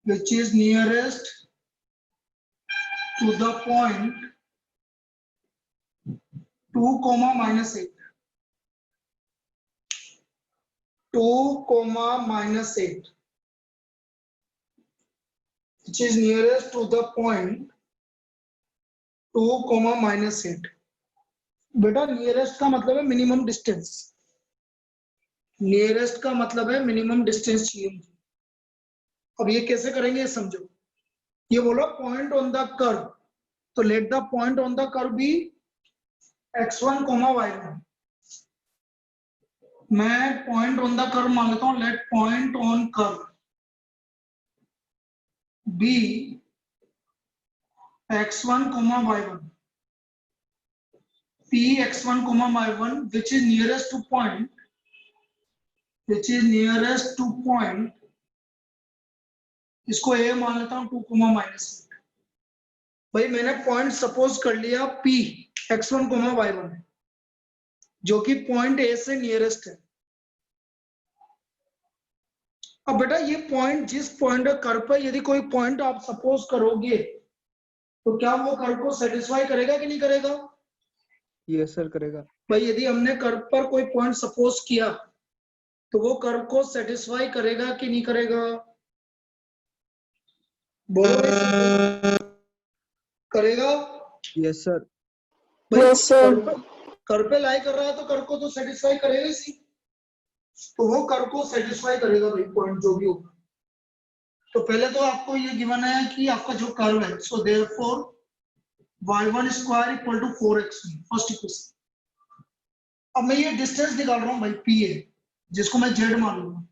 which is nearest to the point 2, -8. 2, -8, which is nearest to the point 2, -8. बेटा nearest का मतलब है minimum distance, nearest का मतलब है मिनिमम डिस्टेंस चाहिए मुझे। अब ये कैसे करेंगे समझो। ये बोला पॉइंट ऑन द कर्व, तो let the point on the curve be x1, y1। मैं पॉइंट ऑन द कर्व मान लेता हूं, let point on curve be x1, y1, p x1, y1 which is nearest to point, which is nearest to point, इसको a मान लेता हूं 2, -8। भाई मैंने पॉइंट सपोज कर लिया p x1, y1 जो कि पॉइंट a से नियरेस्ट है। अब बेटा ये पॉइंट जिस पॉइंट कर्व पर यदि कोई पॉइंट आप सपोज करोगे तो क्या वो कर्व को सेटिस्फाई करेगा कि नहीं करेगा? यस सर करेगा। भाई यदि हमने कर्व पर कोई पॉइंट सपोज किया तो वो कर्व को सेटिस्फाई करेगा कि नहीं करेगा? बोलो करेगा। Yes sir. कर्व पे लाई कर रहा है तो कर्व को तो सेटिस्फाई करेगा ही, तो वो कर्व को सेटिस्फाई करेगा भाई पॉइंट जो भी होगा। तो पहले तो आपको ये गिवन है कि आपका जो कर्व है, so therefore y1 square equal to 4x1, first equation. अब मैं ये डिस्टेंस निकाल रहा हूँ भाई p है, जिसको मैं z मान लूंगा,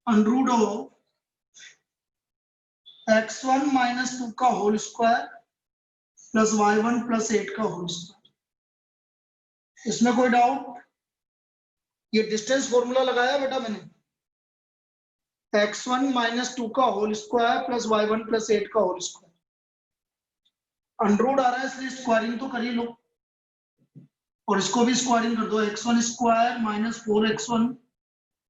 अंडर रूट ऑफ x1 - 2 का होल स्क्वायर प्लस y1 + 8 का होल स्क्वायर। इसमें कोई डाउट? ये डिस्टेंस फॉर्मूला लगाया बेटा मैंने, x1 - 2 का होल स्क्वायर प्लस y1 + 8 का होल स्क्वायर। अंडर रूट आ रहा है इसलिए स्क्वायरिंग तो कर ही लो, और इसको भी स्क्वायरिंग कर दो, x1 square - 4x1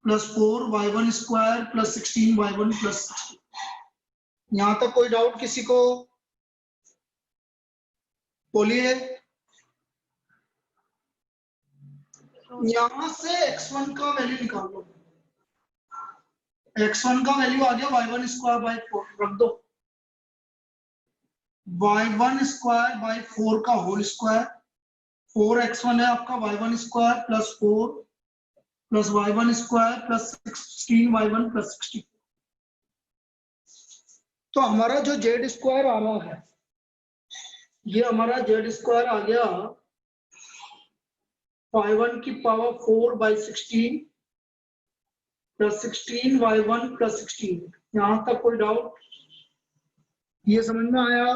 + 4 y1 square + 16 y1 + 16। यहां तक कोई डाउट किसी को? बोलिए। यहां से x1 का वैल्यू निकाल लो, x1 का वैल्यू आ गया y1 स्क्वायर बाय 4, रख दो y1 स्क्वायर बाय 4 का होल स्क्वायर, 4x1 है आपका y1 square plus 4 plus y1 square plus 16 y1 + 16। तो हमारा जो z स्क्वायर आ रहा है, ये हमारा z स्क्वायर आ गया y1 की पावर 4/16 प्लस 16 y1 + 16। यहां तक कोई डाउट? ये समझ में आया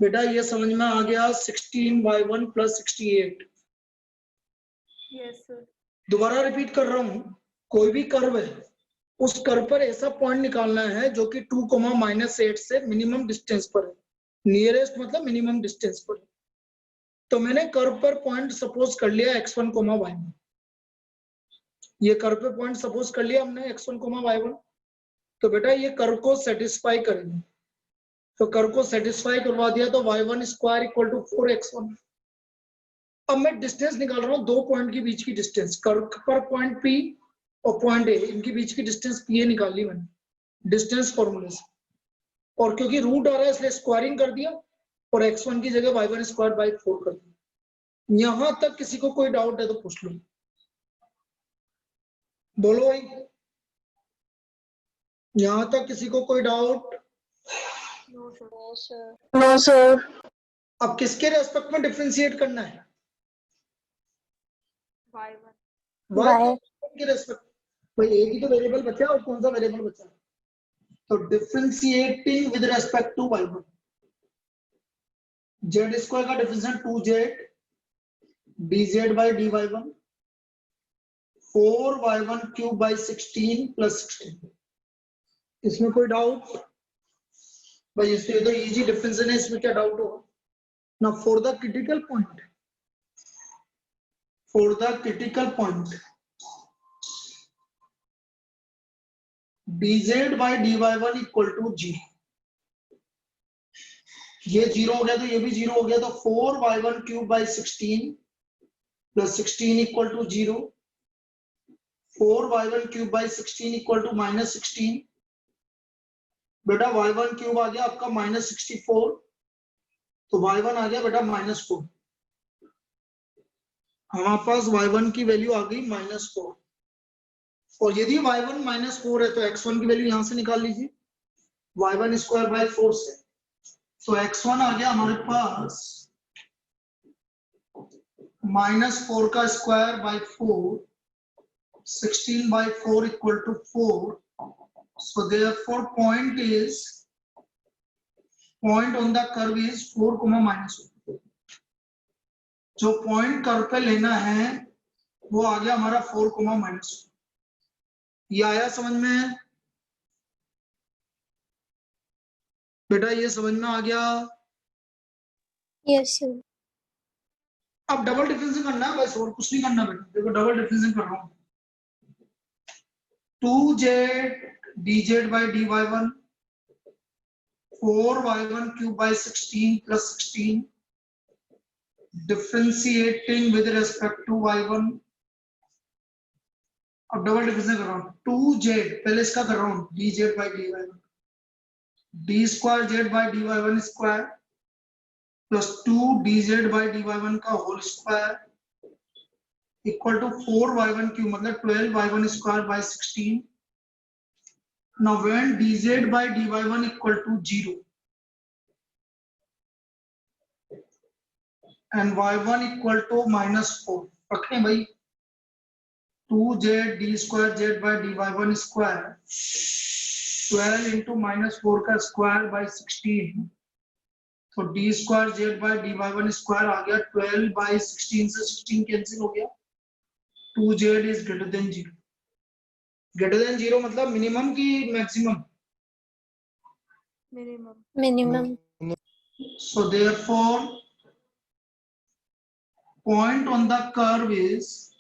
बेटा? ये समझ में आ गया 16 y1 + 68। Yes sir. दोबारा रिपीट कर रहा हूं, कोई भी कर्व है उस कर्व पर ऐसा पॉइंट निकालना है जो कि 2, -8 से मिनिमम डिस्टेंस पर है, नियरेस्ट मतलब मिनिमम डिस्टेंस पर है। तो मैंने कर्व पर पॉइंट सपोज कर लिया x1, y1। ये कर्व पे पॉइंट सपोज कर लिया हमने x1, y1। तो बेटा ये कर्व को सेटिस्फाई करेंगे, तो कर्व को सेटिस्फाई करवा दिया तो y1 square equal to 4x1। अब मैं डिस्टेंस निकाल रहा हूँ दो पॉइंट के बीच की डिस्टेंस, कर्व पर पॉइंट P और पॉइंट A, इनके बीच की डिस्टेंस PA निकाल ली मैंने डिस्टेंस फॉर्मूले से, और क्योंकि रूट आ रहा है इसलिए स्क्वायरिंग कर दिया और x1 की जगह y1 स्क्वायर बाय 4 कर दिया। यहां तक किसी को कोई डाउट है तो पूछ लो, बोलो भाई। यहां तक किसी को कोई डाउट? No sir. अब किसके रेस्पेक्ट में डिफरेंशिएट करना है? y के रेस्पेक्ट। भाई एक ही तो वेरिएबल बचा और कौन सा वेरिएबल बचा? तो differentiating with respect to y1, z square का डिफरेंशिएट 2z dz/dy1 4y1³ 16 + 16। इसमें कोई डाउट? भाई इसमें तो इजी डिफरेंशिएशन है, इसमें क्या डाउट होगा ना? For the critical point, for the critical point dz by dy1 equal to 0। ये 0 हो गया तो ये भी 0 हो गया, तो 4y1 cube by 16 plus 16 equal to 0। 4y1 cube by 16 equal to -16। बेटा y1 क्यूब आ गया आपका -64, तो y1 आ गया बेटा -4। हमारे पास y1 की वैल्यू आ गई -4, और यदि y1 -4 है तो x1 की वैल्यू यहां से निकाल लीजिए y1 स्क्वायर बाय 4 से। तो x1 आ गया हमारे पास -4 का square bye 4, 16 by 4 equal to 4. So therefore point on the curve is 4, -4. जो पॉइंट कर्व पे लेना है वो आ गया हमारा 4, -4। ये आया समझ में? बेटा ये समझ में आ गया? Yes, sir. अब डबल डिफरेंशिएशन करना है बस, और कुछ नहीं करना बेटा। देखो डबल डिफरेंशिएशन कर रहा हूँ। 2z dz by dy1, 4y1 cube by 16 plus 16, differentiating with respect to y1। अब डबल डिफरेंशिएशन कर रहा हूँ। 2z पहले इसका कर रहा हूँ dz by dy1, d square z by dy1 square plus 2 dz by dy1 का whole square equal to 4y1 cube मतलब 12y1 square by 16। Now when dz by dy1 equal to 0 and y1 equal to -4, रखें भाई 2z d square z by dy1 square 12 into -4 का square by 16, तो d square z by dy1 square आ गया 12 bye 16 से 16 cancel हो गया। 2z is greater than 0। Greater than 0 मतलब मिनिमम की maximum? Minimum. So therefore point on the curve is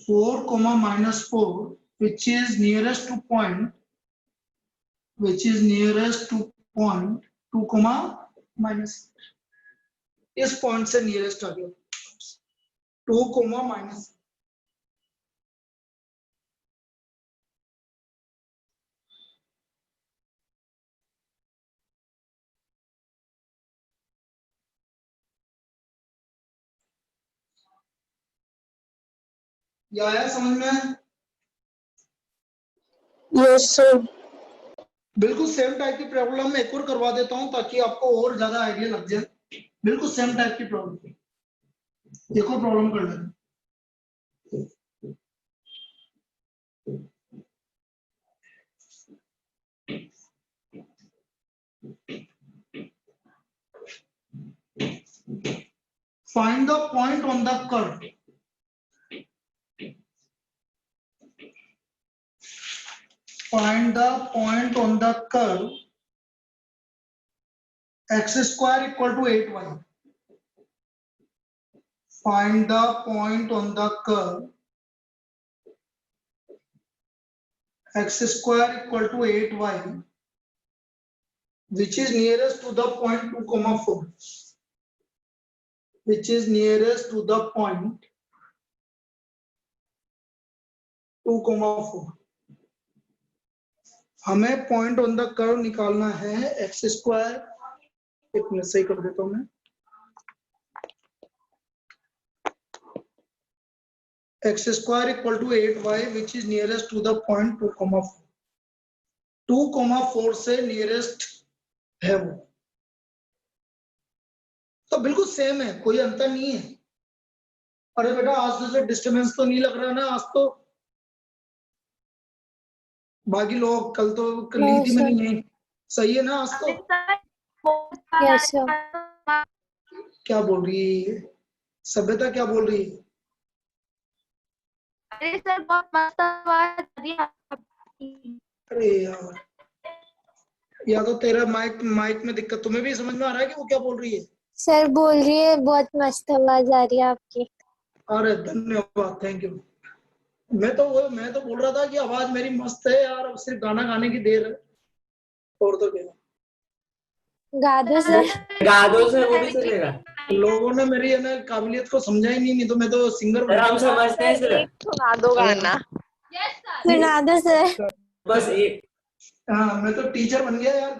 4, -4, which is nearest to point, 2, -, इस point से नियरेस्ट आ गया 2, -। ये आया समझ में? Yes, sir. बिल्कुल सेम टाइप की प्रॉब्लम मैं एक और करवा देता हूं ताकि आपको और ज्यादा आइडिया लग जाए। बिल्कुल सेम टाइप की प्रॉब्लम, एक और प्रॉब्लम कर लेते हैं। Find the point on the curve x square equal to 8y। Find the point on the curve x square equal to 8y, which is nearest to the point 2, 4, which is nearest to the point 2, 4। हमें point on the curve निकालना है x square, एक minute सही कर देता हूं मैं, x square equal to 8y which is nearest to the point 2, 4। 2, 4 से नियरेस्ट है वो, तो बिल्कुल सेम है, कोई अंतर नहीं है। अरे बेटा आज तो डिस्टर्बेंस तो नहीं लग रहा ना आज तो? बाकी लोग कल तो ली थी मैंने नहीं, सही है ना आज तो? Yes, sir. क्या बोल रही है सभ्यता, क्या बोल रही है? अरे सर बहुत मस्त आवाज आ रही है आपकी। अरे यार, या तो तेरा माइक में दिक्कत, तुम्हें भी समझ में आ रहा है कि वो क्या बोल रही है? सर बोल रही है बहुत मस्त आवाज आ रही है आपकी। अरे धन्यवाद, थैंक यू। मैं तो बोल रहा था कि आवाज मेरी मस्त है यार, अब सिर्फ गाना गाने की देर है और तो क्या। गा दो सर। गा दो सर, वो भी चलेगा। लोगों ने मेरी है ना काबिलियत को समझा ही नहीं तो मैं तो सिंगर सर हम समझते हैं सर, सुना दो गाना। सुना दो सर। बस एक। हाँ मैं तो टीचर बन गया यार।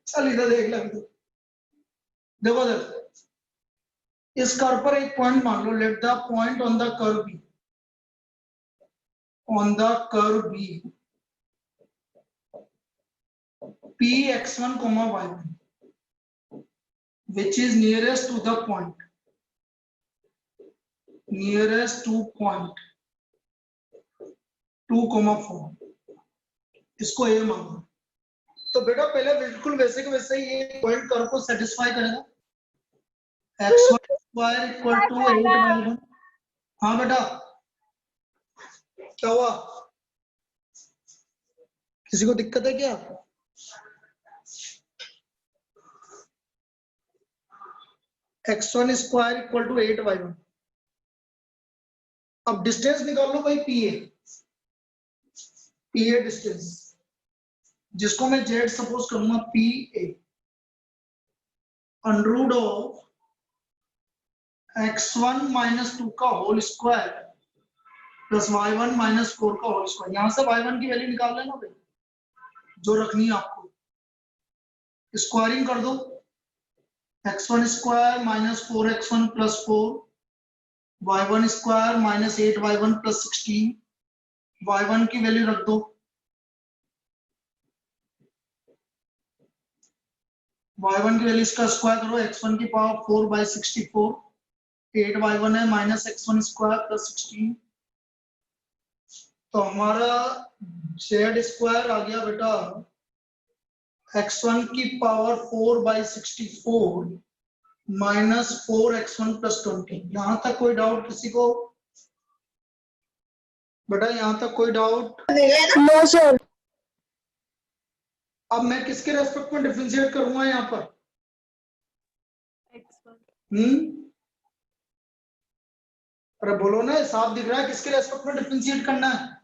चल इधर देख ले। देखो देखो इस कर्व पर एक पॉइंट मान लो, let the point on the curve be, on the curve be p x1 y1 which is nearest to the point, nearest to point 2, 4, इसको a मानो। तो बेटा पहले बिल्कुल वैसे के वैसे ही ये पॉइंट कर्व को सेटिस्फाई करेगा, x1 square equal to 8y1। हाँ बेटा क्या हुआ, किसी को दिक्कत है क्या? x1 square equal to 8y1। अब डिस्टेंस निकाल लो भाई pa, pa डिस्टेंस जिसको मैं z सपोज करूंगा pa, under root of x1 minus 2 का whole square plus y1 minus 4 का होल स्क्वायर। यहां से y1 की वैल्यू निकाल लेना भाई, जो रखनी है आपको, स्क्वायरिंग कर दो, x1 square minus 4x1 plus 4, y1 square minus 8y1 plus 16, y1 की वैल्यू रख दो, y1 की वैल्यू इसका स्क्वायर करो, x1 की पावर 4 बाई 64, 8y1 है माइनस x1 स्क्वायर प्लस 16, तो हमारा z स्क्वायर आ गया बेटा x1 की power 4 by 64 minus 4x1 plus 20। यहां तक कोई डाउट किसी को? बेटा यहां तक कोई डाउट? No sir. अब मैं किसके रेस्पेक्ट में डिफरेंशिएट करूंगा यहाँ पर? अरे बोलो ना, साफ दिख रहा है, किसके रेस्पेक्ट में डिफरेंशिएट करना है?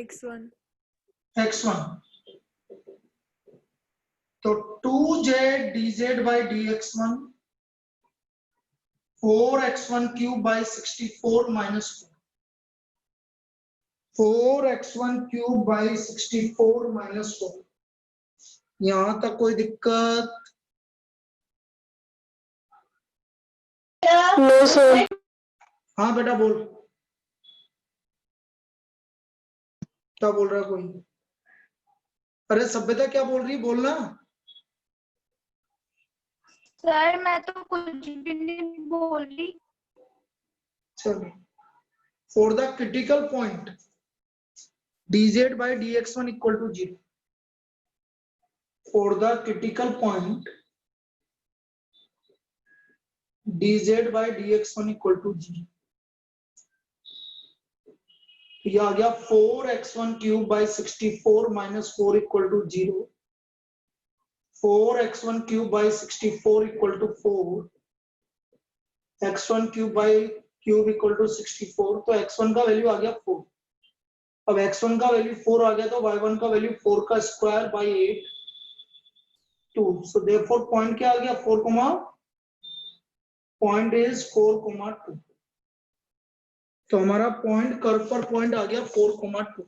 x1 x1, तो 2z dz by dx1 4x1 cube by 64 minus 4x1 cube by 64 minus 4। यहां तक कोई दिक्कत? No sir. हाँ बेटा बोल, क्या बोल रहा है कोई? अरे सभ्यता क्या बोल रही, बोलना। सर मैं तो कुछ भी नहीं बोल रही। चलो, for the critical point dz by dx1 equal to 0, for the critical point dz by dx1 equal to 0, तो ये आ गया 4x1 cube by 64 minus 4 equal to 0, 4x1 cube by 64 equal to 4, x1 cube by cube equal to 64, तो x1 का value आ गया 4। अब x1 का value 4 आ गया तो y1 का वैल्यू 4 का square by 8 2, so therefore point क्या आ गया 4, पॉइंट इज 4, 2। तो हमारा पॉइंट कर्व पर पॉइंट आ गया 4, 2।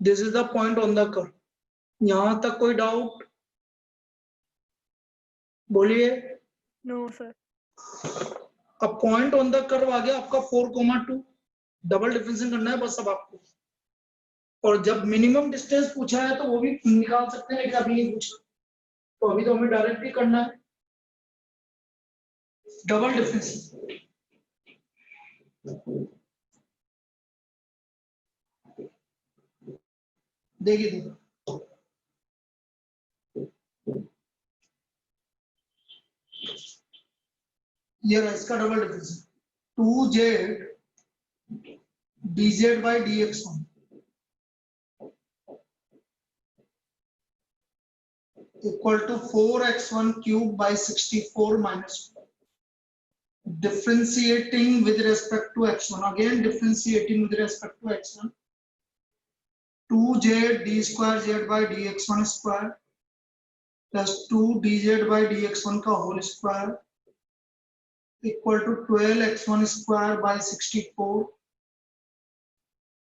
This is the point on the curve. यहां तक कोई डाउट? बोलिए। No sir. अब पॉइंट ऑन द कर्व आ गया आपका 4, 2। डबल डिफरेंशिएशन करना है बस अब आपको, और जब मिनिमम डिस्टेंस पूछा है तो वो भी निकाल सकते हैं, लेकिन अभी नहीं पूछा, तो अभी तो हमें डायरेक्ट ही करना है डबल डिफरेंशिएशन। देखिए देखो, ये रहा इसका double differentiation, 2z dz by dx1 equal to 4x1 cube by 64 minus 2। differentiating with respect to x1. Again, differentiating with respect to x1. 2z d square z by dx1 square plus 2 dz by dx1 का whole square equal to 12x1 square by 64.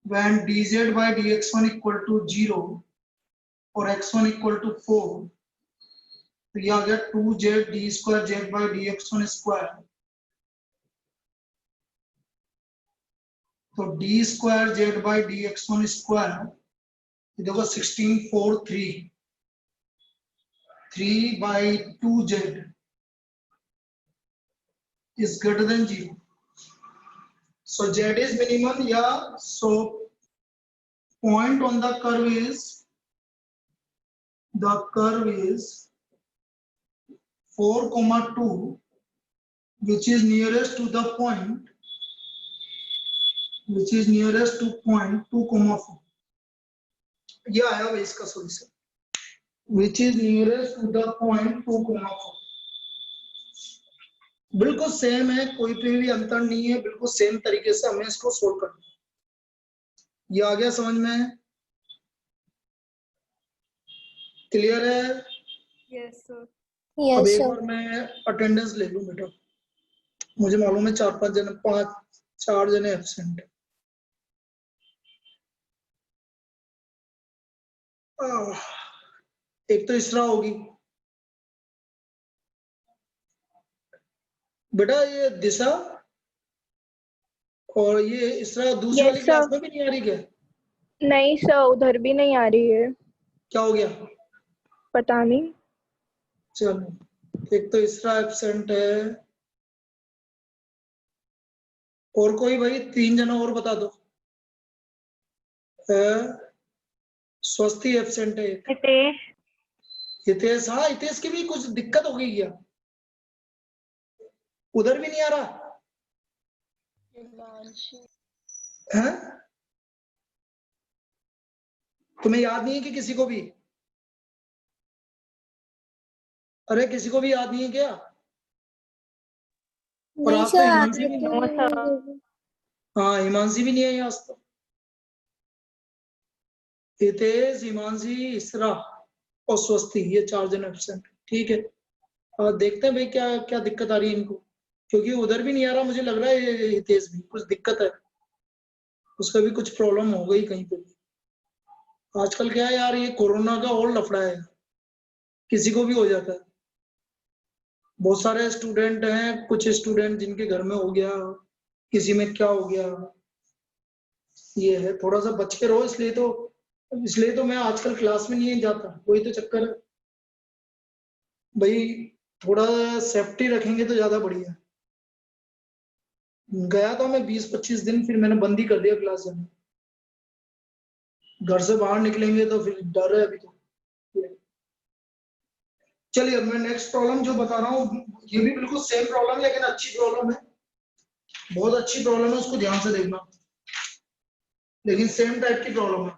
When dz by dx1 equal to 0 और x1 equal to 4, तो ये आ गया 2z d square z by dx1 square. तो d square z by dx1 square, ये देखो 16 4 3 3 by 2z is greater than 0. So z is minimum. Yeah. So point on the curve is 4, 2, which is nearest to the point, which is nearest to point 2, 4. ये आया भाई इसका solution, which is nearest to the point 2, 4. बिल्कुल same है, कोई भी अंतर नहीं है, बिल्कुल सेम तरीके से हमें इसको सोल्व करना है। ये आ गया समझ में? क्लियर है? Yes, sir. अब Yes, एक sir. बार मैं अटेंडेंस ले लूं बेटा, मुझे मालूम है 4 जने एब्सेंट है। एक तो इसरा होगी बेटा, ये दिशा और ये इसरा दूसरी Yes, वाली क्लास sir. में भी नहीं आ रही क्या? नहीं सर, उधर भी नहीं आ रही है, क्या हो गया? पता नहीं। चलो, एक तो इसरा एब्सेंट है, और कोई भाई 3 जना और बता दो। स्वस्ति एब्सेंट है एक। हितेश, हाँ हितेश की भी कुछ दिक्कत हो गई क्या? उधर भी नहीं आ रहा है? तुम्हें याद नहीं है कि किसी को भी? अरे किसी को भी याद नहीं है क्या? और नहीं आज तो सर, हिमांशी आदत भी तो नहीं है। हाँ हिमांशी भी नहीं है आज तो। हितेश, हिमांशी, इसरा और स्वस्ति, ये 4 जन एब्सेंट। ठीक है, देखते हैं भाई क्या क्या दिक्कत आ रही है इनको, क्योंकि उधर भी नहीं आ रहा, मुझे लग रहा है हितेश भी कुछ दिक्कत है, उसका भी कुछ प्रॉब्लम हो गई कहीं पे भी। आजकल क्या है यार, ये कोरोना का और लफड़ा है, किसी को भी हो जाता है। बहुत सारे स्टूडेंट हैं, कुछ स्टूडेंट जिनके घर में हो गया, किसी में क्या हो गया, ये है, थोड़ा सा बच के रहो। इसलिए तो मैं आजकल क्लास में नहीं जाता, वही तो चक्कर है भाई, थोड़ा सेफ्टी रखेंगे तो ज्यादा बढ़िया। गया था मैं 20-25 दिन, फिर मैंने बंद ही कर दिया क्लास जाना। घर से बाहर निकलेंगे तो फिर डर है अभी तो। चलिए अब मैं नेक्स्ट प्रॉब्लम जो बता रहा हूँ, ये भी बिल्कुल सेम प्रॉब्लम, लेकिन अच्छी प्रॉब्लम है, बहुत अच्छी प्रॉब्लम है, उसको ध्यान से देखना, लेकिन सेम टाइप की प्रॉब्लम है।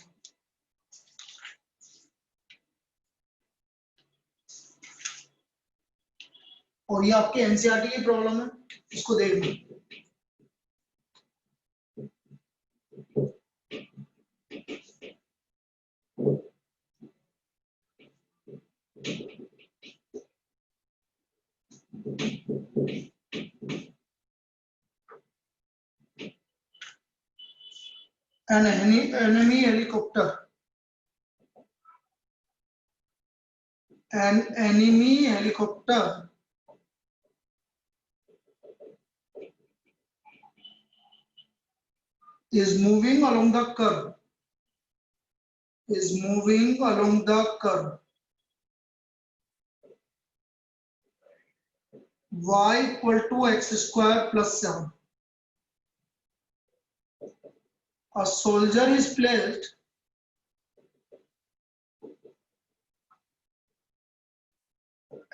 और ये आपके एनसीईआरटी की प्रॉब्लम है, इसको देखना। An enemy helicopter. An enemy helicopter is moving along the curve. Is moving along the curve. Y equal to x square plus 7. A soldier is placed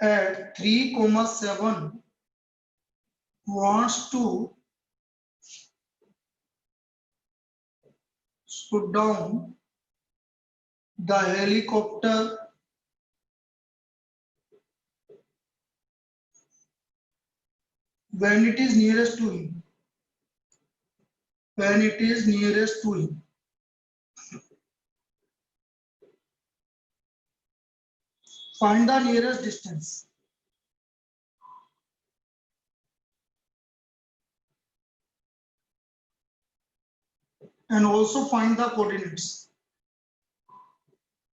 at 3,7, wants to shoot down the helicopter when it is nearest to him, when it is nearest to him. Find the nearest distance. And also find the coordinates.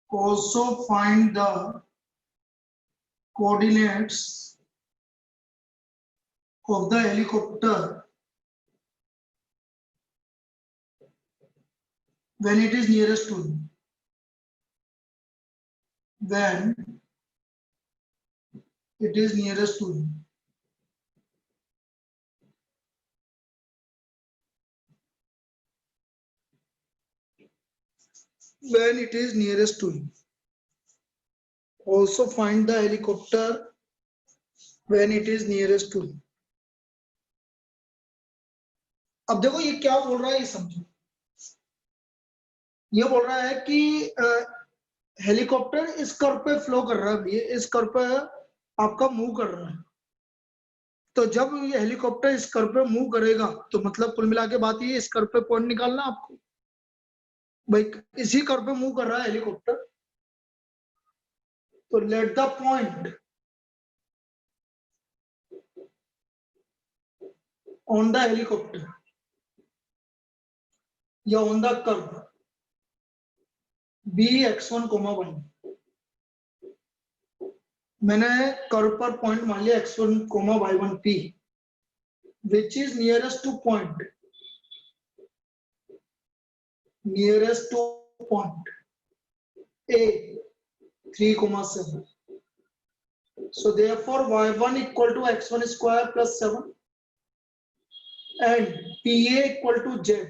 Also find the coordinates of the helicopter when it is nearest to him. When it is nearest to him. When it is nearest to him. Also find the helicopter when it is nearest to him. अब देखो ये क्या बोल रहा है, ये समझो। ये बोल रहा है कि हेलीकॉप्टर इस कर्व पे फ्लो कर रहा है, इस कर्व पे आपका मूव कर रहा है। तो जब ये हेलीकॉप्टर इस कर्व पे मूव करेगा तो मतलब कुल मिला के बात ये, इस कर्व पे पॉइंट निकालना आपको। भाई इसी कर्व पे मूव कर रहा है हेलीकॉप्टर, तो let the point on the helicopter या on the curve be x1, y। मैंने कर्व पर पॉइंट मान लिया x1, y1 p, which is nearest to point, nearest to point A 3,7. So therefore y1 equal to x1 square plus 7 and PA equal to z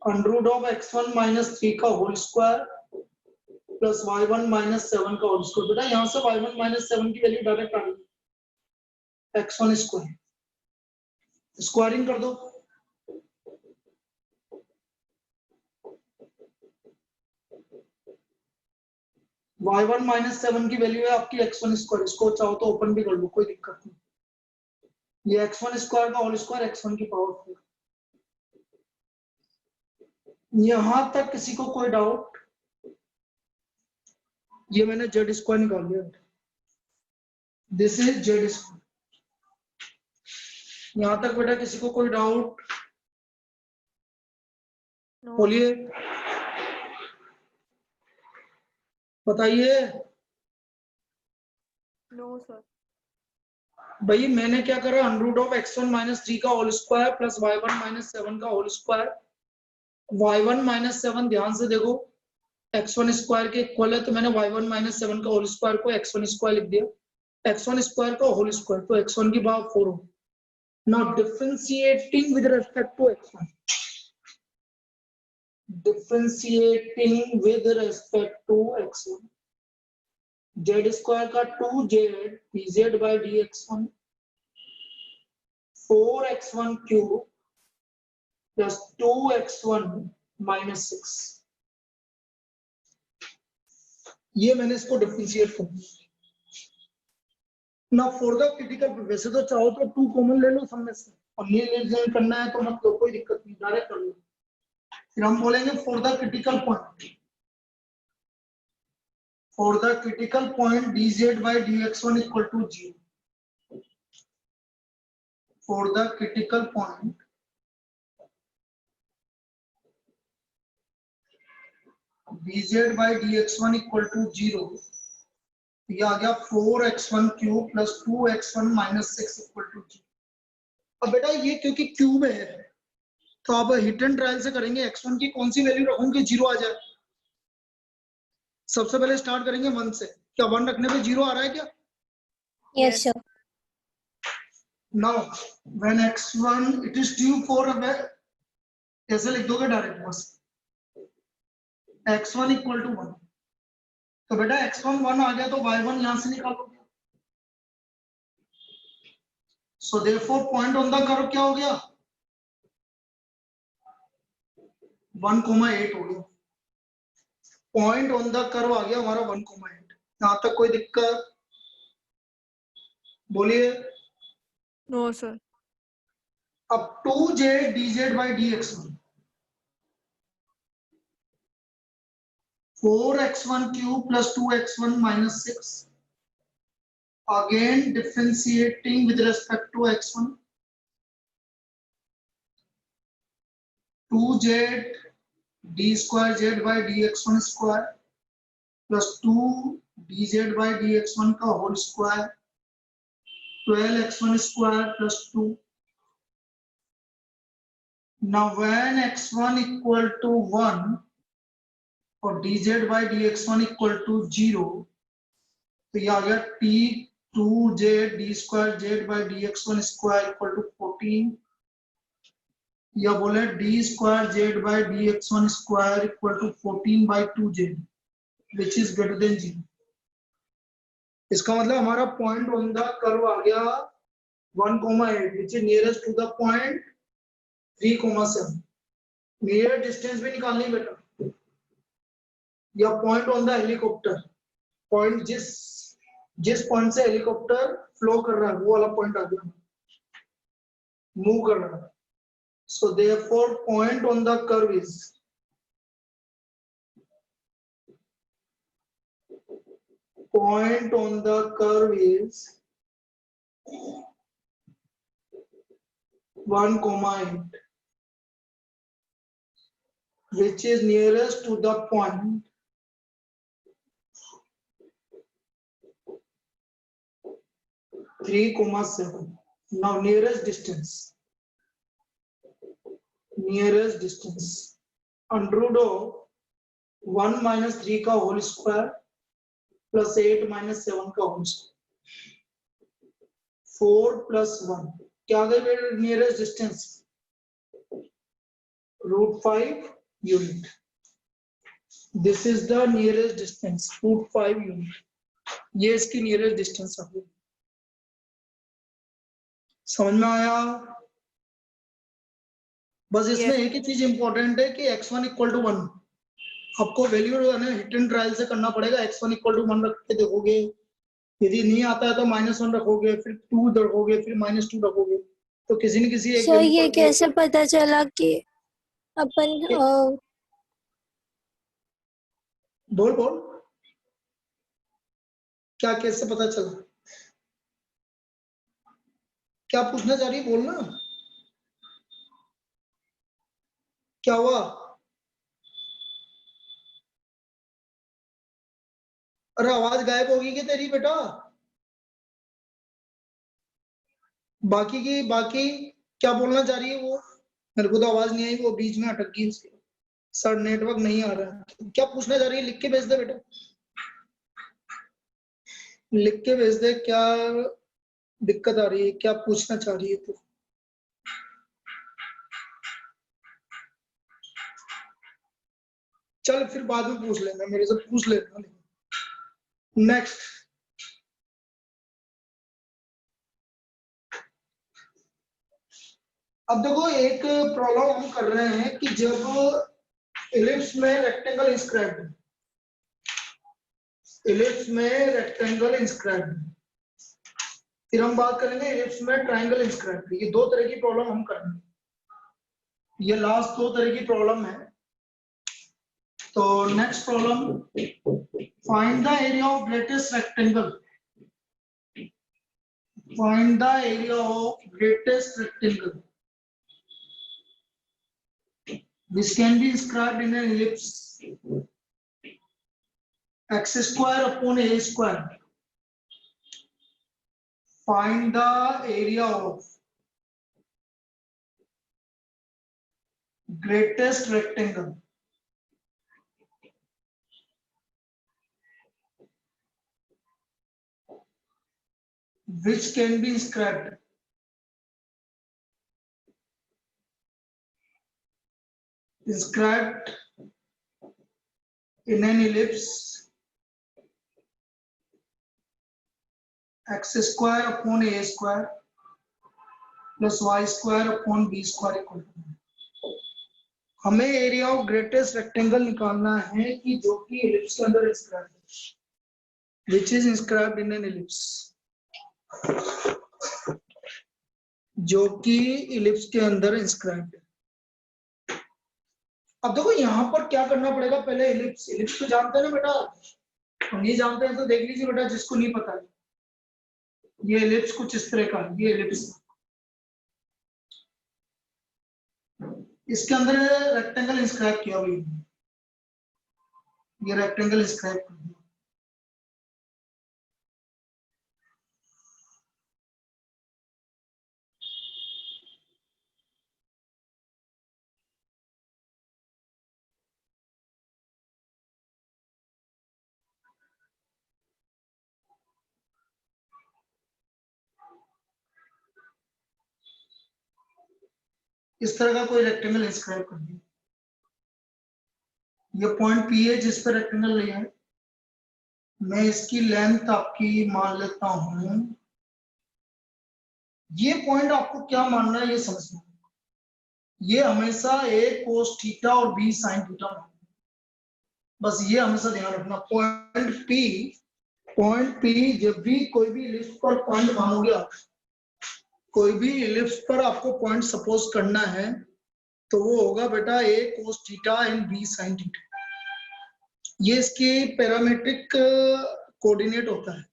under root of x1 minus 3 का whole square plus y1 minus 7 का whole square. बेटा यहाँ से y1 minus 7 की value direct आ गई, x1 square, squaring कर दो। y1 minus 7 की वैल्यू है आपकी x1 स्क्वायर, इसको चाहो तो ओपन भी कर लो, कोई दिक्कत नहीं। ये x1 स्क्वायर का होल स्क्वायर x1 की पावर 4। यहां तक किसी को कोई डाउट? ये मैंने जेड स्क्वायर निकाल लिया, दिस इज जेड स्क्वायर। यहां तक बेटा किसी को कोई डाउट? बोलिए, बताइए। No sir. भाई मैंने क्या करा, under root of x1 minus 3 का whole square plus y1 minus 7 का होल स्क्वायर। y1 माइनस 7 ध्यान से देखो x1 स्क्वायर के इक्वल है, तो मैंने y1 माइनस 7 का होल स्क्वायर को x1 स्क्वायर लिख दिया, x1 स्क्वायर का होल स्क्वायर, तो x1 की पावर 4 हो। Now differentiating with respect to x1, differentiating with respect to x1, z square का 2z pz by dx1 4x1 cube plus 2x1 minus 6, ये मैंने इसको डिफरेंशिएट कर दिया। ना फॉर द क्रिटिकल, वैसे तो चाहो तो 2 कॉमन ले लो सब में से, और ये करना है तो मत लो, कोई दिक्कत नहीं, डायरेक्ट कर लो। फिर हम बोलेंगे for the critical point, for the critical point dz by dx1 equal to 0, for the critical point dz by dx1 equal to 0, ये आ गया 4x1 cube plus 2x1 minus 6 equal to 0। अब बेटा ये क्योंकि क्यूब है तो आप हिट एंड ट्रायल से करेंगे, x1 की कौन सी वैल्यू रखूंगी 0 आ जाए। सबसे पहले स्टार्ट करेंगे 1 से, क्या 1 रखने पे 0 आ रहा है क्या? Yes, sir. Now when x1 it is due for a, कैसे लिख दोगे डायरेक्ट, बस x1 इक्वल टू 1, तो बेटा x1 1 आ गया तो y1 यहां से निकालोगे। So therefore point on the curve क्या हो गया, 1,8 हो गया। पॉइंट ऑन द कर्व आ गया हमारा 1,8। यहां तक कोई दिक्कत? बोलिए। No, sir. अब 2z dz by dx1, 4x1 cube plus 2x1 minus 6, again differentiating with respect to x1, 2z d square z by dx1 square plus 2 dz by dx1 का whole square, 12x1 square plus 2. Now when x1 equal to 1 और dz by dx1 equal to 0, तो ये आ गया t2z d square z by dx1 square equal to 14, या बोले d square z by dx1 square equal to 14 by 2z which is greater than 0. इसका मतलब हमारा पॉइंट ऑन द कर्व आ गया 1,8 which is nearest to the point 3,7. Near distance भी निकालनी बेटा, या point on the helicopter, point जिस पॉइंट से हेलीकॉप्टर फ्लो कर रहा है वो वाला पॉइंट आ गया, मूव कर रहा है. So therefore point on the curve is point on the curve is 1,8, which is nearest to the point 3,7. Now nearest distance under root of 1 minus 3 का whole square plus 8 minus 7 का whole square 4 plus 1 क्या आ गया nearest distance √5 unit. This is the nearest distance √5 unit. ये इसकी nearest distance आ गई. समझ में आया? बस इसमें एक ही चीज इंपॉर्टेंट है कि x1 इक्वल टू 1 आपको वैल्यू हिट एंड ट्रायल से करना पड़ेगा. x1 इक्वल टू 1 रख के देखोगे, यदि नहीं आता है तो -1 रखोगे, फिर 2 रखोगे, फिर -2 रखोगे, तो किसी न किसी एक सर ये कैसे पता चला कि अपन बोल क्या कैसे पता चला, क्या पूछना चाह रही है बोलना, क्या हुआ? अरे आवाज गायब होगी कि तेरी बेटा? बाकी क्या बोलना चाह रही है वो? मेरे को तो आवाज नहीं आई, वो बीच में अटक गई उसके. सर नेटवर्क नहीं आ रहा है. क्या पूछना चाह रही है? लिख के भेज दे बेटा, लिख के भेज दे. क्या दिक्कत आ रही है, क्या पूछना चाह रही है तू? चल फिर बाद में पूछ लेना, मेरे से पूछ लेना. नेक्स्ट, अब देखो एक प्रॉब्लम हम कर रहे हैं कि जब इलिप्स में रेक्टेंगल इंस्क्राइब्ड, इलिप्स में रेक्टेंगल इंस्क्राइब्ड, फिर हम बात करेंगे इलिप्स में ट्रायंगल इंस्क्राइब्ड. ये दो तरह की प्रॉब्लम हम करेंगे, ये लास्ट दो तरह की प्रॉब्लम है. तो next problem, find the area of greatest rectangle, find the area of greatest rectangle which can be inscribed in an ellipse x square upon a square. Find the area of greatest rectangle which can be inscribed in an ellipse x square upon a square plus y square upon b square equal to 1. हमें area of greatest rectangle निकालना है कि जो कि ellipse के अंदर inscribed है, which is inscribed in an ellipse. जो कि इलिप्स के अंदर इंस्क्राइब्ड है। अब देखो यहाँ पर क्या करना पड़ेगा, पहले इलिप्स इलिप्स तो जानते हैं ना बेटा, हम नहीं जानते हैं तो देख लीजिए बेटा, जिसको नहीं पता है। ये इलिप्स कुछ इस तरह का है, ये इलिप्स, इसके अंदर रेक्टेंगल इंस्क्राइब किया हुआ है, ये रेक्टेंगल इंस्क्राइब कर दिया। इस तरह का कोई रेक्टेंगल इंस्क्राइब कर दिया। ये पॉइंट पी है जिस पर रेक्टेंगल लिया है, मैं इसकी लेंथ आपकी मान लेता हूं। ये पॉइंट आपको क्या मानना है ये समझना, ये हमेशा a cos थीटा और b sin थीटा, बस ये हमेशा ध्यान रखना। पॉइंट P जब भी कोई भी इलिप्स पर पॉइंट मानोगे आप, कोई भी इलिप्स पर आपको पॉइंट सपोज करना है तो वो होगा बेटा a cos theta and b sin theta. ये इसके पैरामेट्रिक कोऑर्डिनेट होता है,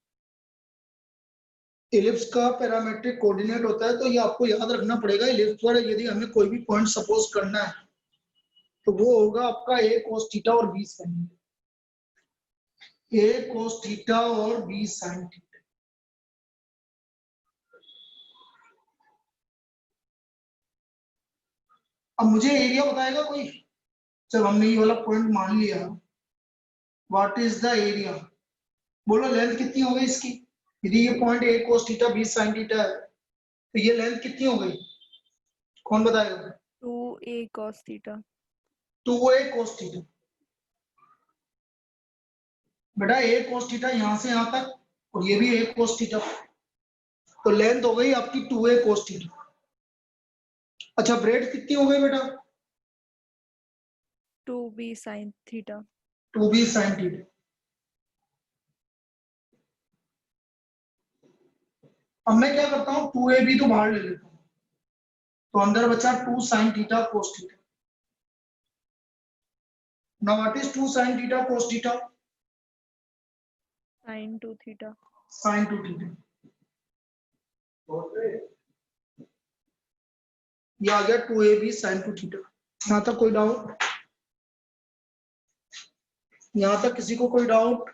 इलिप्स का पैरामेट्रिक कोऑर्डिनेट होता है। तो ये आपको याद रखना पड़ेगा, इलिप्स पर यदि हमें कोई भी पॉइंट सपोज करना है तो वो होगा आपका a cos थीटा और b sin, a cos theta और b sin थीटा। अब मुझे एरिया बताएगा कोई, जब हमने ये वाला पॉइंट मान लिया, व्हाट इज द एरिया, बोलो लेंथ कितनी हो गई इसकी। यदि ये point a cos theta b sin theta है तो ये लेंथ कितनी हो गई, कौन बताएगा। 2a cos theta. 2a cos theta, बेटा a cos थीटा यहां से यहां तक, और ये भी a cos थीटा, तो लेंथ हो गई आपकी 2a cos थीटा। अच्छा ब्रेड कितनी हो गई बेटा, 2b sin theta. 2b sin theta. अब मैं क्या करता हूँ, 2ab तो बाहर ले लेता हूँ, तो अंदर बचा 2 sin theta cos theta. Now what is 2 sin theta cos theta, Sin 2 theta. sin 2 theta. ये आ गया 2ab sin 2 थीटा। यहां तक कोई डाउट, यहां तक किसी को कोई डाउट।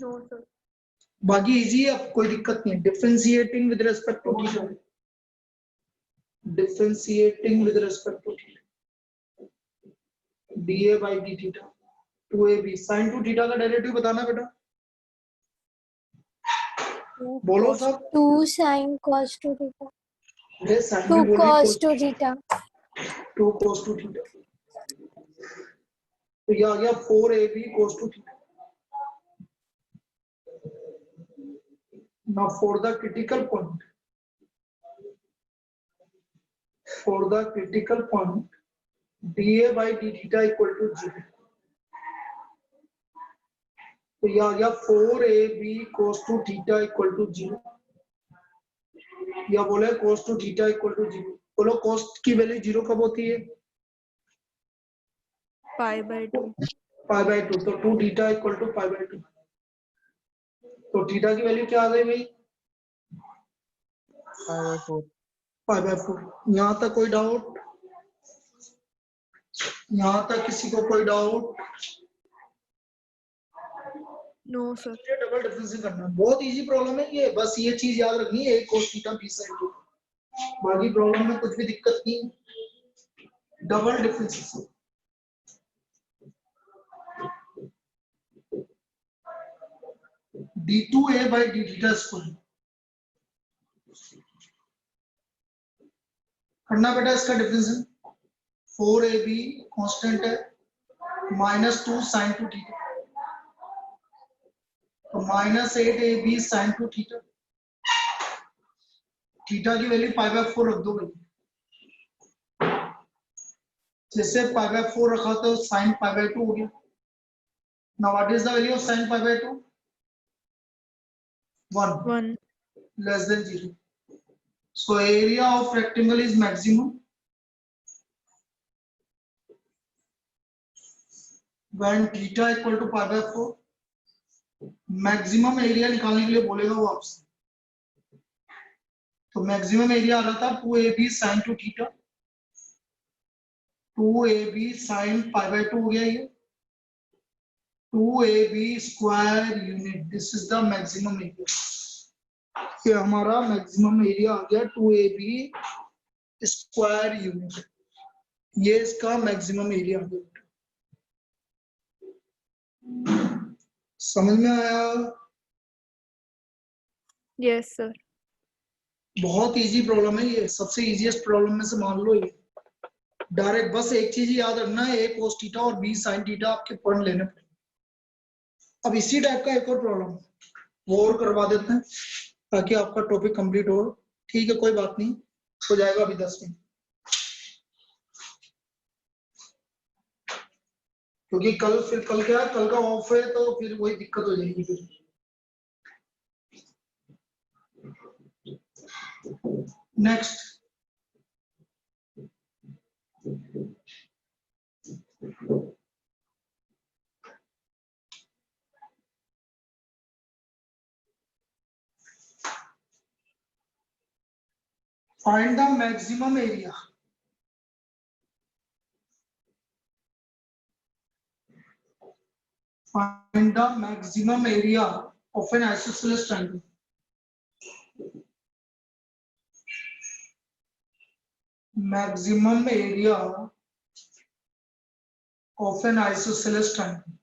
No, sir. बाकी इजी है, अब कोई दिक्कत नहीं है। Differentiating with respect to theta, differentiating with respect to theta, dA by d theta 2ab sin 2 theta का डेरिवेटिव बताना बेटा, 2 बोलो cos सब। 2 sin cos 2 theta. ये sin 2 भी बोल cos रही, 2 theta. 2 cos 2 थीटा, तो ये आ गया 4ab cos 2 theta. Now for the critical point, dA by d theta equal to 0, तो ये आ गया 4ab cos 2 theta equal to 0, या बोले cos 2 थीटा इक्वल टू 0। बोलो cos की वैल्यू 0 कब होती है, pi by 2. पाई बाय 2, तो 2 theta equal to pi by 2, तो थीटा की वैल्यू क्या आ गई भाई, pi/4. Pi by 4। यहां तक कोई डाउट, यहां तक किसी को कोई डाउट। No, sir. ये डबल डिफरेंशिएशन करना बहुत इजी प्रॉब्लम है ये, बस ये चीज याद रखनी है, a cos theta b sin theta, बाकी प्रॉब्लम में कुछ भी दिक्कत नहीं। Double differentiation, d2a by d theta square करना बेटा इसका डिफरेंशिएशन। 4ab कांस्टेंट है, -2 sin 2 थीटा, तो -8ab sin 2 थीटा, थीटा की वैल्यू पाई बाय 4 रख दो भाई, जैसे पाई बाय 4 रखा तो sin पाई बाय 2 हो गया। Now what is the value of sin pi by 2, 1 1. Less than 0, So area of rectangle is maximum when theta equal to pi by 4. Maximum area निकालने के लिए बोलेगा वो आपसे, तो मैक्सिमम एरिया आ रहा था 2ab sin 2 theta, 2ab sin pi by 2 हो गया ये, 2ab square unit, this is the maximum area. ये हमारा मैक्सिमम एरिया आ गया 2ab स्क्वायर यूनिट, ये इसका मैक्सिमम एरिया आ गया। समझ में आया? Yes, sir. बहुत इजी प्रॉब्लम है ये, सबसे इजीएस्ट प्रॉब्लम में से मान लो ये। डायरेक्ट बस एक चीज याद रखना है, a cos थीटा और b sin थीटा आपके पॉइंट लेने पड़ेंगे। अब इसी टाइप का एक और प्रॉब्लम वो और करवा देते हैं ताकि आपका टॉपिक कंप्लीट हो। ठीक है, कोई बात नहीं, हो जाएगा अभी 10 मिनट, क्योंकि फिर कल क्या है, कल का ऑफ है तो फिर वही दिक्कत हो जाएगी फिर। Next, find the maximum area find the maximum area of an isosceles triangle. Maximum area of an isosceles triangle.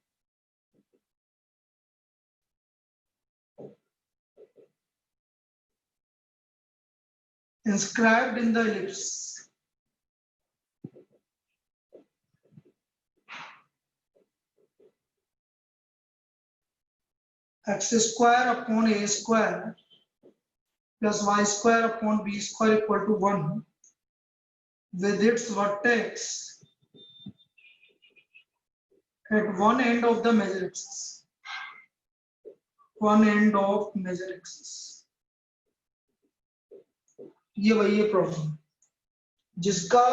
Inscribed in the ellipse. X square upon a square plus y square upon b square equal to 1 with its vertex at one end of the measure axis. One end of measure axis. ये वही है problem जिसका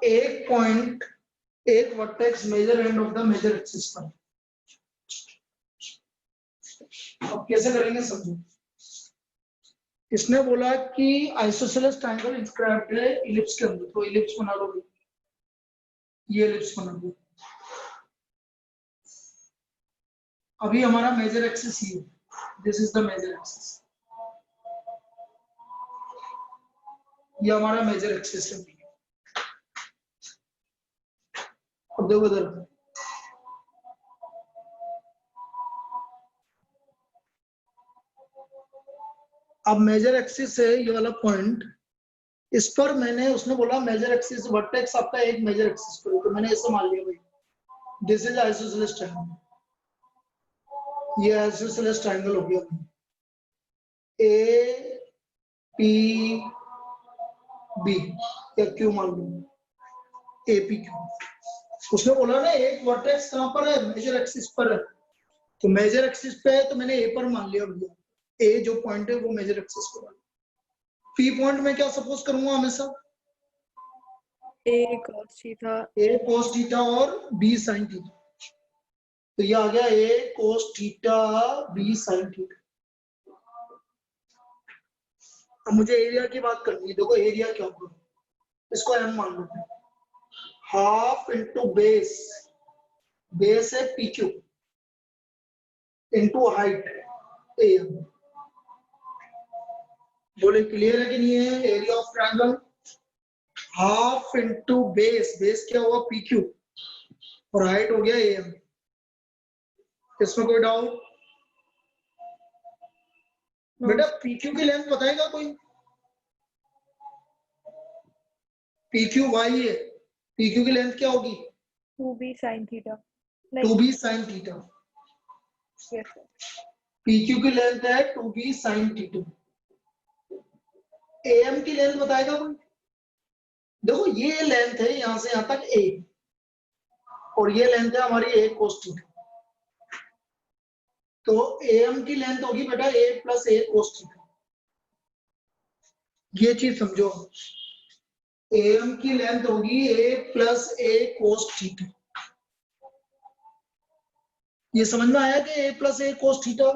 एक point, एक vertex major end of the major axis पर। अब कैसे करेंगे समझो। इसने बोला कि आइसोसेलेस ट्रायंगल इंस्क्राइब्ड है इलिप्स के अंदर, तो इलिप्स बना लो, ये इलिप्स बना दो। अभी हमारा मेजर एक्सिस ही है, this is the major axis, ये हमारा मेजर एक्सिस है। अब देखो इधर, अब मेजर एक्सिस है ये वाला पॉइंट, इस पर मैंने, उसने बोला मेजर एक्सिस वर्टेक्स आपका एक मेजर एक्सिस पर, तो मैंने ऐसे मान लिया भाई दिस इज आइसोसेलेस ट्रायंगल, ये आइसोसेलेस ट्रायंगल हो गया। ए पी बी या क्यू मान लो, ए पी क्यू। उसने बोला ना एक वर्टेक्स कहां पर है, मेजर एक्सिस पर है, तो मेजर एक्सिस पे है तो मैंने ए पर मान लिया भैया, ए जो पॉइंट है वो मेजर एक्सिस पर है। पी पॉइंट में क्या सपोज करूंगा हमेशा, A cos theta. A cos theta और बी साइन थीटा, तो ये आ गया A cos theta B sine theta. अब मुझे एरिया की बात करनी है, देखो एरिया क्या होगा, इसको एम मान लो, हाफ इंटू बेस, बेस है P Q into height A M. बोले क्लियर है कि नहीं है? Area of triangle half into base, base क्या हुआ पी क्यू और हाइट हो गया ए एम। इसमें कोई डाउट? बेटा पी क्यू की लेंथ बताएगा कोई? पी क्यू वाई है, पी क्यू की लेंथ क्या होगी? 2b sin theta. 2b sin theta. Yes, sir. P Q की लेंथ है 2b sin थीटा। एम की लेंथ बताएगा कोई? देखो ये लेंथ है यहां से यहां तक ए, और ये लेंथ है हमारी ए कोस थीटा, तो एम की लेंथ होगी बेटा ए प्लस ए कोस थीटा। ये चीज समझो, AM की लेंथ होगी A plus A cos theta. ये समझ में आया कि A plus A cos theta?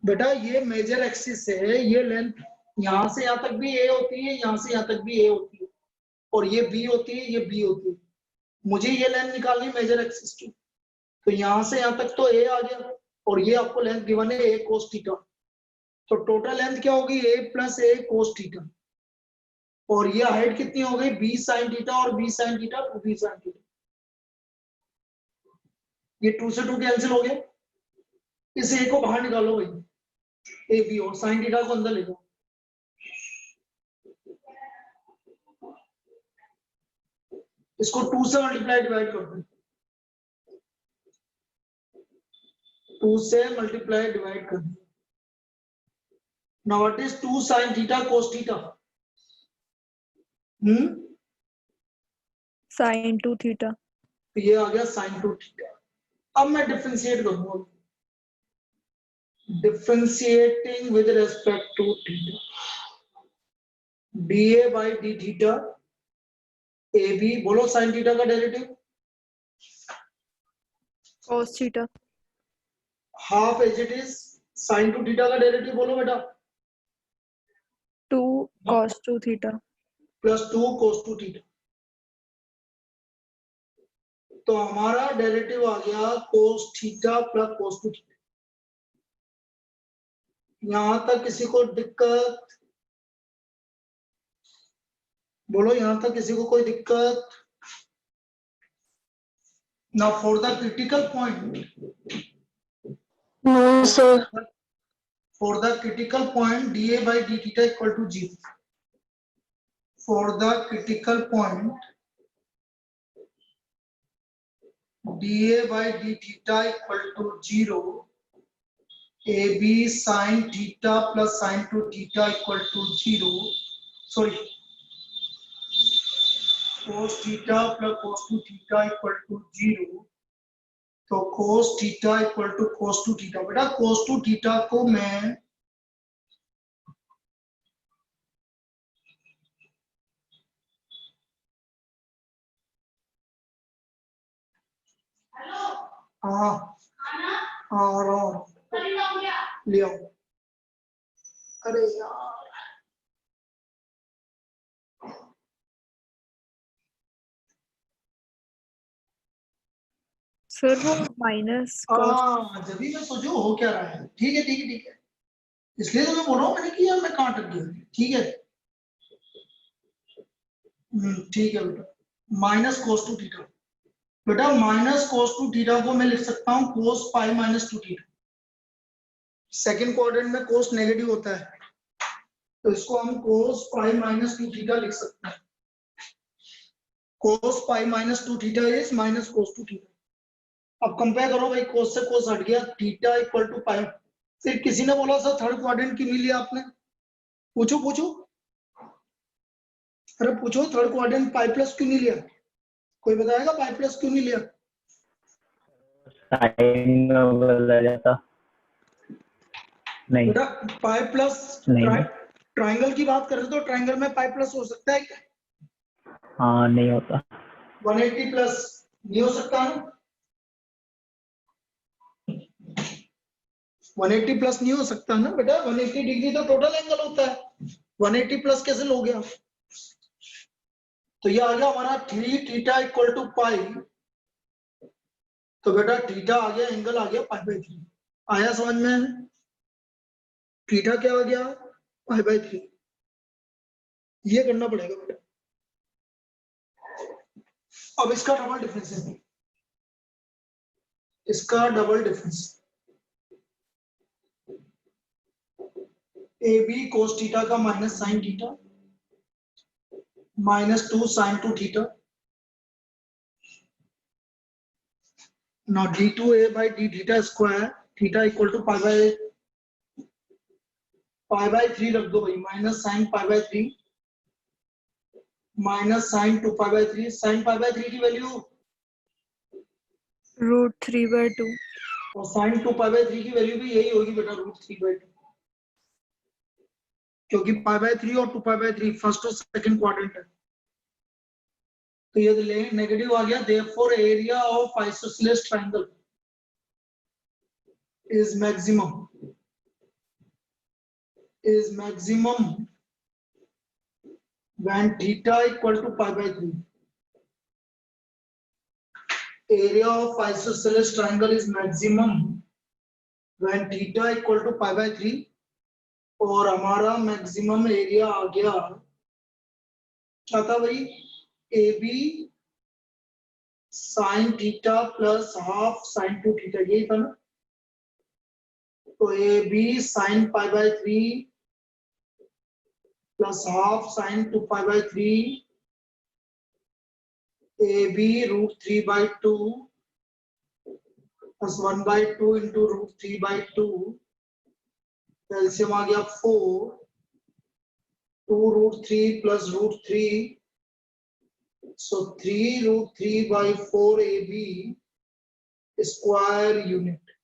बेटा ये मेजर एक्सिस है, ये लेंथ यहां से यहां तक भी A होती है, यहां से यहां तक भी A होती है, और ये B होती है, ये B होती है। मुझे ये लेंथ निकालनी मेजर एक्सिस की, तो यहां से यहां तक तो A आ गया, और ये आपको लेंथ गिवन है A कोस थीटा। तो टोटल लेंथ क्या होगी? A plus A cos theta, और ये हाइट कितनी हो गई? B साइन थीटा, और B sine theta 2B sine theta. ये 2 से 2 कैंसिल हो गया, इस A को बाहर निकालो भाई, AB, और साइन थीटा को अंदर ले जाओ। इसको 2 से मल्टीप्लाई डिवाइड कर दो, 2 से मल्टीप्लाई डिवाइड कर दो। Now what is 2 sin theta cos theta? Sin 2 theta. तो ये आ गया sin 2 थीटा। अब मैं डिफरेंशिएट करूंगा, differentiating with respect to theta, dA by d theta AB, बोलो sin थीटा का derivative Cos theta. Half as it is sin 2 theta का डेरिवेटिव बोलो बेटा, 2 cos 2 theta. Plus 2 cos 2 theta. तो हमारा डेरिवेटिव आ गया cos theta plus cos 2 theta. यहां तक किसी को दिक्कत? बोलो यहां तक किसी को कोई दिक्कत? Now for the critical point, No, sir. for the critical point dA by d theta equal to 0. For the critical point dA by d theta equal to 0, AB sin theta plus sin 2 theta equal to 0. Sorry, cos theta plus cos 2 theta equal to 0. तो cos theta equal to cos 2 theta. बेटा cos 2 theta को मैं हाँ और ले आओ। अरे यार Sir, वो minus cos. जब भी मैं सोचू हो क्या रहा है। ठीक है ठीक है ठीक है, इसलिए तो मैं बोल रहा हूँ मैंने किया, मैं कहाँ अटक गया। ठीक है ठीक है बेटा, माइनस cos 2 थीटा। बेटा माइनस cos 2 थीटा को मैं लिख सकता हूँ cos pi minus 2 theta. Second quadrant में cos नेगेटिव होता है, तो इसको हम cos पाई माइनस 2 थीटा लिख सकते हैं। cos pi minus 2 theta is minus cos 2 theta. अब कंपेयर करो भाई, cos से cos हट गया, थीटा इक्वल टू पाई। फिर किसी ने बोला सर थर्ड क्वाड्रेंट क्यों नहीं लिया आपने? पूछो पूछो, अरे पूछो थर्ड क्वाड्रेंट पाई प्लस क्यों नहीं लिया? कोई बताएगा पाई प्लस क्यों नहीं लिया? साइन में बदला जाता नहीं। बेटा पाई प्लस ट्राइंगल की बात कर रहे तो ट्राइंगल में पाई प्लस हो सकता है क्या? हाँ नहीं होता। 180 प्लस नहीं हो सकता ना? 180 प्लस नहीं हो सकता ना बेटा, 180 डिग्री तो टोटल एंगल होता है, 180 प्लस कैसे लोगे आप? तो ये आ गया हमारा 3 थीटा इक्वल टू पाई। तो बेटा थीटा आ गया, एंगल आ गया पाई बाई 3। आया समझ में? थीटा क्या आ गया? पाई बाई 3। ये करना पड़ेगा बेटा। अब इसका डबल डिफरेंस है, इसका double difference AB cos theta का minus sine theta minus 2 sin 2 theta. now d2a by d theta square theta equal to pi by 3 रख दो भाई, minus sine pi by 3 minus sine 2 pi by 3। Sine pi by 3 की value √3/2. और sign 2 pi by 3 की value भी यही होगी बेटा, √3/2। क्योंकि π/3 और 2π/3 फर्स्ट और सेकंड क्वाड्रेंट है। तो ये नेगेटिव आ गया। Therefore area of isosceles triangle is maximum when theta equal to π/3. Area of isosceles triangle is maximum when theta equal to π/3 और हमारा मैक्सिमम एरिया आ गया क्या था भाई, AB sin theta plus half sin 2 theta, यही था ना। तो AB sin π/3 plus half sin 2π/3 AB √3/2 plus 1/2 into √3/2, LCM आ गया 4, 2√3 plus √3, so 3 √3/4 AB square unit।